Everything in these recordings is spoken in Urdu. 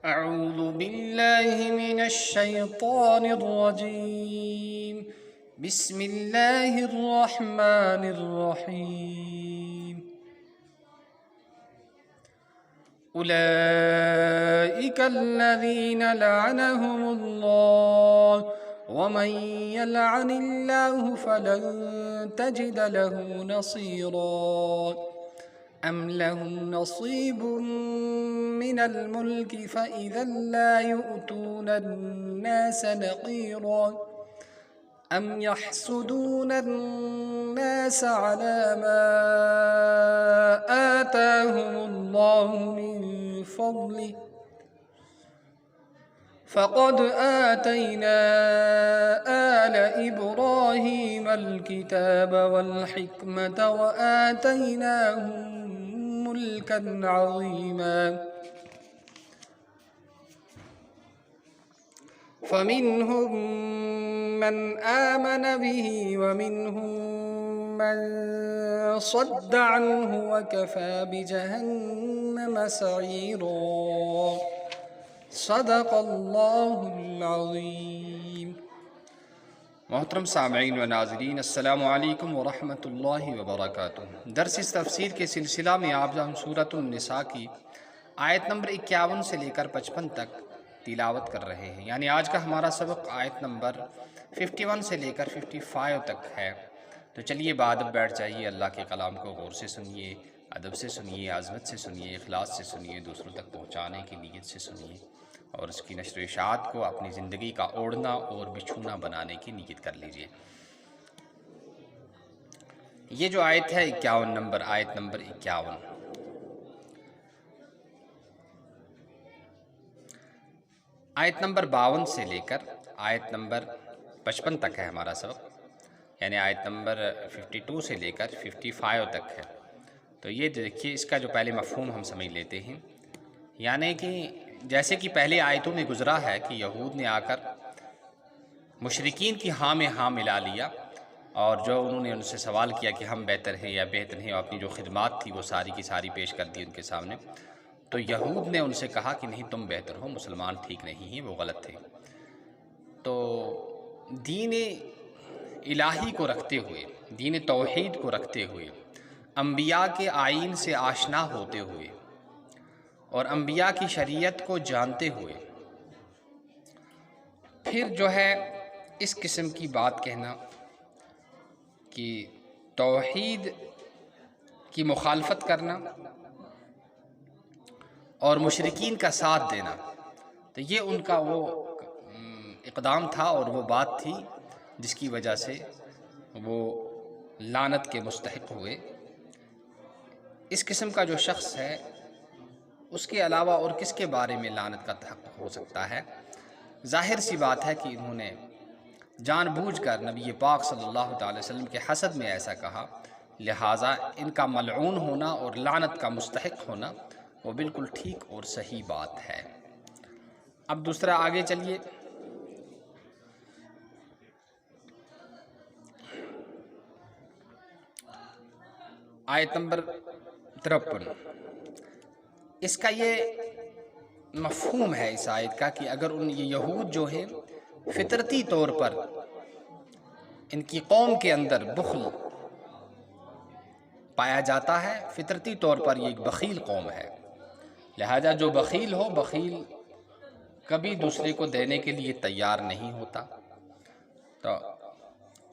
أعوذ بالله من الشيطان الرجيم. بسم الله الرحمن الرحيم. أولئك الذين لعنهم الله ومن يلعن الله فلن تجد له نصيرا. أم لهم نصيب من الملك فإذا لا يؤتون الناس نقيرا. أم يحسدون الناس على ما آتاهم الله من فضله فقد آتينا آل إبراهيم الكتاب والحكمة وآتيناهم ملكا عظيما. فمنهم من آمن به ومنهم من صد عنه وكفى بجهنم سعيرا. صدق اللہ العظیم. محترم سامعین و ناظرین، السلام علیکم ورحمۃ اللہ وبرکاتہ. درس تفسیر کے سلسلہ میں آپ ہم سورۃ النساء کی آیت نمبر 51 سے لے کر 55 تک تلاوت کر رہے ہیں. یعنی آج کا ہمارا سبق آیت نمبر 51 سے لے کر 55 تک ہے. تو چلیے بادب بیٹھ جائیے، اللہ کے کلام کو غور سے سنیے، ادب سے سنیے، عظمت سے سنیے، اخلاص سے سنیے، دوسروں تک پہنچانے کی نیت سے سنیے، اور اس کی نشر و اشاعت کو اپنی زندگی کا اوڑھنا اور بچھونا بنانے کی نیت کر لیجئے. یہ جو آیت ہے 51 نمبر، آیت نمبر 51، آیت نمبر 52 سے لے کر آیت نمبر 55 تک ہے ہمارا سبق. یعنی آیت نمبر 52 سے لے کر 55 تک ہے. تو یہ دیکھیے، اس کا جو پہلے مفہوم ہم سمجھ لیتے ہیں. یعنی کہ جیسے کہ پہلے آیتوں میں گزرا ہے کہ یہود نے آ کر مشرکین کی ہاں میں ہاں ملا لیا، اور جو انہوں نے ان سے سوال کیا کہ ہم بہتر ہیں یا بہتر ہیں، اور اپنی جو خدمات تھی وہ ساری کی ساری پیش کر دی ان کے سامنے. تو یہود نے ان سے کہا کہ نہیں، تم بہتر ہو، مسلمان ٹھیک نہیں ہیں، وہ غلط تھے. تو دین الہی کو رکھتے ہوئے، دین توحید کو رکھتے ہوئے، انبیاء کے آئین سے آشنا ہوتے ہوئے اور انبیاء کی شریعت کو جانتے ہوئے، پھر جو ہے اس قسم کی بات کہنا کہ توحید کی مخالفت کرنا اور مشرکین کا ساتھ دینا، تو یہ ان کا وہ اقدام تھا اور وہ بات تھی جس کی وجہ سے وہ لعنت کے مستحق ہوئے. اس قسم کا جو شخص ہے، اس کے علاوہ اور کس کے بارے میں لعنت کا حق ہو سکتا ہے؟ ظاہر سی بات ہے کہ انہوں نے جان بوجھ کر نبی پاک صلی اللہ تعالی وسلم کے حسد میں ایسا کہا، لہٰذا ان کا ملعون ہونا اور لعنت کا مستحق ہونا وہ بالکل ٹھیک اور صحیح بات ہے. اب دوسرا آگے چلیے. آیت نمبر 53، اس کا یہ مفہوم ہے اس آیت کا کہ اگر یہ یہود جو ہیں فطرتی طور پر ان کی قوم کے اندر بخل پایا جاتا ہے، فطرتی طور پر یہ ایک بخیل قوم ہے، لہذا جو بخیل ہو، بخیل کبھی دوسرے کو دینے کے لیے تیار نہیں ہوتا. تو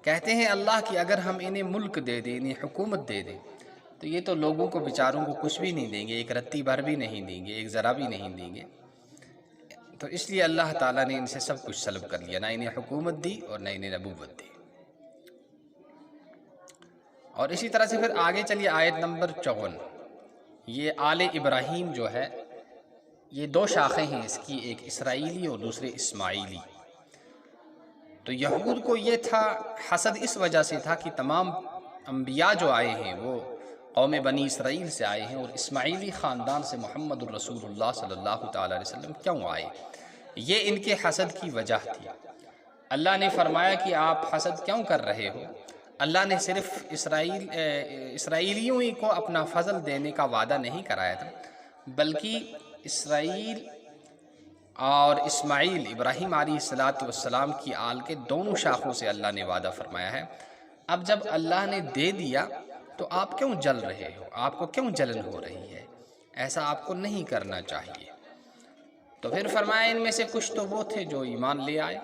کہتے ہیں اللہ کہ اگر ہم انہیں ملک دے دیں، انہیں حکومت دے دیں، تو یہ تو لوگوں کو بیچاروں کو کچھ بھی نہیں دیں گے، ایک رتی بھر بھی نہیں دیں گے، ایک ذرا بھی نہیں دیں گے. تو اس لیے اللہ تعالیٰ نے ان سے سب کچھ سلب کر لیا، نہ انہیں حکومت دی اور نہ انہیں نبوت دی. اور اسی طرح سے پھر آگے چلیے آیت نمبر 54. یہ آل ابراہیم جو ہے، یہ دو شاخیں ہیں اس کی، ایک اسرائیلی اور دوسرے اسماعیلی. تو یہود کو یہ تھا، حسد اس وجہ سے تھا کہ تمام انبیاء جو آئے ہیں وہ قوم بنی اسرائیل سے آئے ہیں، اور اسماعیلی خاندان سے محمد الرسول اللہ صلی اللہ تعالیٰ علیہ وسلم کیوں آئے؟ یہ ان کے حسد کی وجہ تھی. اللہ نے فرمایا کہ آپ حسد کیوں کر رہے ہو؟ اللہ نے صرف اسرائیلیوں ہی کو اپنا فضل دینے کا وعدہ نہیں کرایا تھا، بلکہ اسرائیل اور اسماعیل ابراہیم علیہ السلام کی آل کے دونوں شاخوں سے اللہ نے وعدہ فرمایا ہے۔ اب جب اللہ نے دے دیا تو آپ کیوں جل رہے ہو؟ آپ کو کیوں جلن ہو رہی ہے؟ ایسا آپ کو نہیں کرنا چاہیے۔ تو پھر فرمایا ان میں سے کچھ تو وہ تھے جو ایمان لے آئے،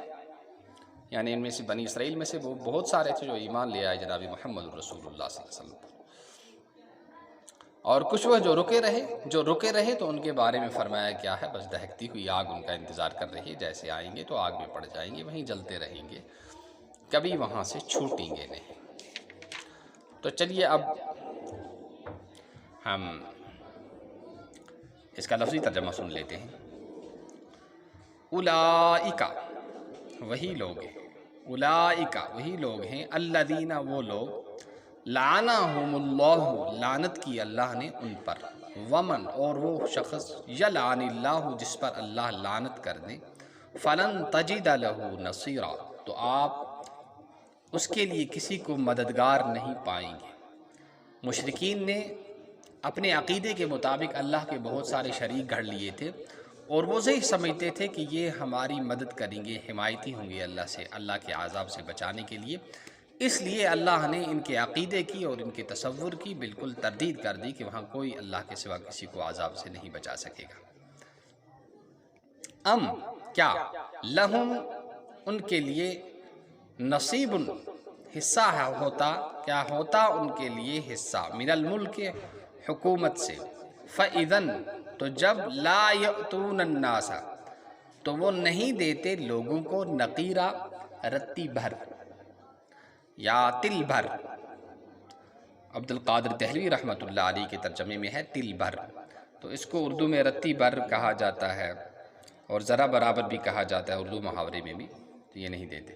یعنی ان میں سے بنی اسرائیل میں سے وہ بہت سارے تھے جو ایمان لے آئے جناب محمد رسول اللہ صلی اللہ علیہ وسلم، اور کچھ وہ جو رکے رہے تو ان کے بارے میں فرمایا کیا ہے، بس دہکتی ہوئی آگ ان کا انتظار کر رہی ہے، جیسے آئیں گے تو آگ میں پڑ جائیں گے، وہیں جلتے رہیں گے، کبھی وہاں سے چھوٹیں گے نہیں۔ تو چلیے اب ہم اس کا لفظی ترجمہ سن لیتے ہیں۔ اولئک وہی لوگ ہیں، اولئک وہی لوگ ہیں، الذین وہ لوگ، لعنہم اللہ لعنت کی اللہ نے ان پر، ومن اور وہ شخص، یلعن اللہ جس پر اللہ لعنت کر دے، فلن تجد لہ نصیرا تو آپ اس کے لیے کسی کو مددگار نہیں پائیں گے۔ مشرکین نے اپنے عقیدے کے مطابق اللہ کے بہت سارے شریک گھڑ لیے تھے، اور وہ یہ سمجھتے تھے کہ یہ ہماری مدد کریں گے، حمایتی ہوں گے اللہ سے، اللہ کے عذاب سے بچانے کے لیے۔ اس لیے اللہ نے ان کے عقیدے کی اور ان کے تصور کی بالکل تردید کر دی کہ وہاں کوئی اللہ کے سوا کسی کو عذاب سے نہیں بچا سکے گا۔ ام کیا، لہم ان کے لیے، نصیب حصہ ہوتا، کیا ہوتا ان کے لیے حصہ، من الملک حکومت سے، فَإِذَن تو جب، لا یأتون الناس تو وہ نہیں دیتے لوگوں کو، نقیرہ رتی بھر یا تل بھر، عبد القادر دہلوی رحمۃ اللہ علیہ کے ترجمے میں ہے تل بھر، تو اس کو اردو میں رتی بھر کہا جاتا ہے، اور ذرا برابر بھی کہا جاتا ہے اردو محاورے میں بھی، تو یہ نہیں دیتے۔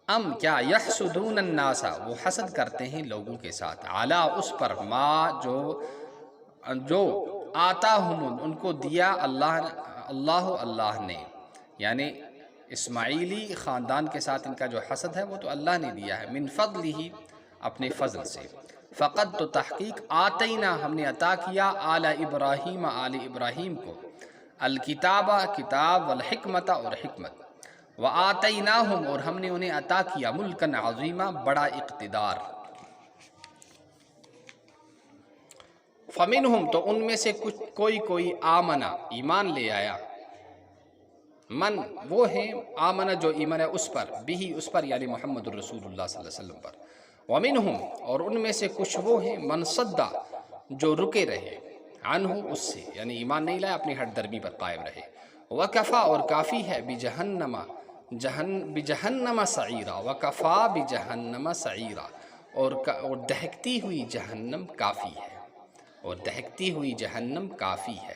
ام کیا، یحسدون الناس وہ حسد کرتے ہیں لوگوں کے ساتھ، علی اس پر، ما جو آتاہم ان کو دیا اللہ نے، یعنی اسماعیلی خاندان کے ساتھ ان کا جو حسد ہے وہ تو اللہ نے دیا ہے، من فضلہ اپنے فضل سے، فقط تو تحقیق، آتینا ہم نے عطا کیا، آل ابراہیم کو، الکتابہ کتاب، والحکمت اور حکمت، وآتیناہم اور ہم نے انہیں عطا کیا، ملکن عظیمہ بڑا اقتدار۔ فمنہم تو ان میں سے کچھ کوئی آمنا ایمان لے آیا، من وہ ہیں، آمنا جو ایمان ہے اس پر، بھی اس پر یعنی محمد الرسول اللہ صلی اللہ علیہ وسلم پر، ومنہم اور ان میں سے کچھ وہ ہیں، من صدّا جو رکے رہے، عنہ اس سے یعنی ایمان نہیں لائے، اپنی ہٹ درمی پر قائم رہے، وکفا اور کافی ہے، بجہنم سعیرا، وکفا بجہنم سعیرا اور دہکتی ہوئی جہنم کافی ہے، اور دہکتی ہوئی جہنم کافی ہے،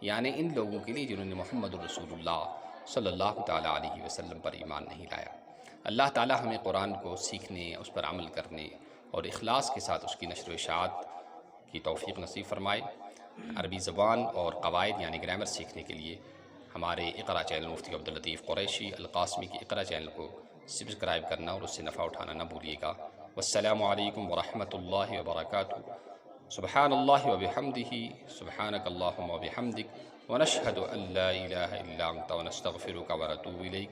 یعنی ان لوگوں کے لیے جنہوں نے محمد رسول اللہ صلی اللہ تعالیٰ علیہ وسلم پر ایمان نہیں لایا۔ اللہ تعالیٰ ہمیں قرآن کو سیکھنے، اس پر عمل کرنے اور اخلاص کے ساتھ اس کی نشر و اشاعت کی توفیق نصیب فرمائے۔ عربی زبان اور قواعد یعنی گرامر سیکھنے کے لیے ہمارے اقرا چینل مفتی عبداللطیف قریشی القاسمی کی اقرا چینل کو سبسکرائب کرنا اور اس سے نفع اٹھانا نہ بھولیے گا۔ والسلام علیکم ورحمۃ اللہ وبرکاتہ۔ سبحان اللہ وبحمدہ، سبحانک اللہم وبحمدک، ونشہد ان لا الہ الا انت ونستغفرک ونتوب الیک۔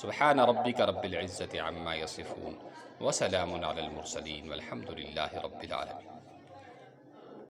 سبحان ربک رب العزة عما یصفون، وسلام علی المرسلین، والحمد للہ رب العالمین۔